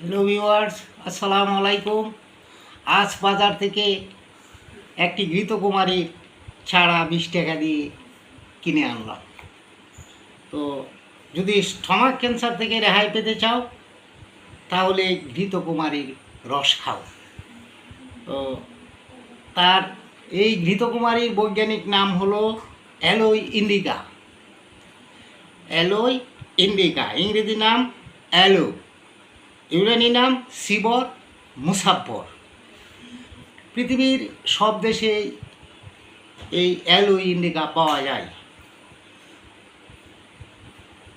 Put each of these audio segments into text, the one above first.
Hello viewers, আসসালামু আলাইকুম। আজ বাজার থেকে একটি ঘৃতকুমারীর ছাড়া 20 টাকা দিয়ে কিনে আনলাম। তো যদি স্টমাক ক্যান্সার থেকে রেহাই পেতে চাও তাহলে ঘৃতকুমারীর রস খাও। তো তার এই ঘৃতকুমারীর বৈজ্ঞানিক নাম হলো অ্যালোই ইন্ডিকা। অ্যালোই ইন্ডিকা ইংরেজি নাম অ্যালো, ইউনানি নাম সিবর মুসাব্বর। পৃথিবীর সব দেশে এই অ্যালো ইন্ডিকা পাওয়া যায়।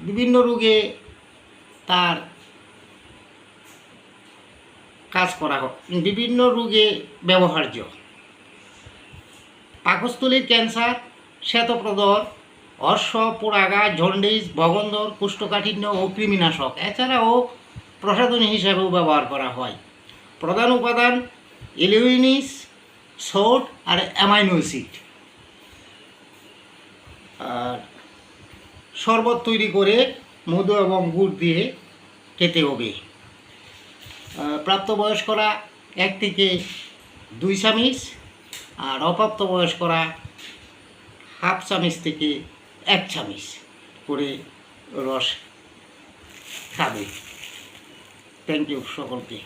বিভিন্ন রোগে তার কাজ করা হয়, বিভিন্ন রোগে ব্যবহার্য। পাকস্থলীর ক্যান্সার, শ্বেতপ্রদর, অর্শ, পোড়াগা, জন্ডিস, ভগন্দর, কোষ্ঠকাঠিন্য ও কৃমিনাশক। এছাড়াও প্রসাধনী হিসাবেও ব্যবহার করা হয়। প্রধান উপাদান ইলিউইনিস, সোড আর অ্যামাইনো অ্যাসিড। আর শরবত তৈরি করে মধু এবং গুড় দিয়ে খেতে হবে। প্রাপ্তবয়স্করা 1 থেকে 2 চামচ, আর অপ্রাপ্তবয়স্করা হাফ চামচ থেকে 1 চামচ করে রস খাবে। থ্যাংক ইউ সকলকে।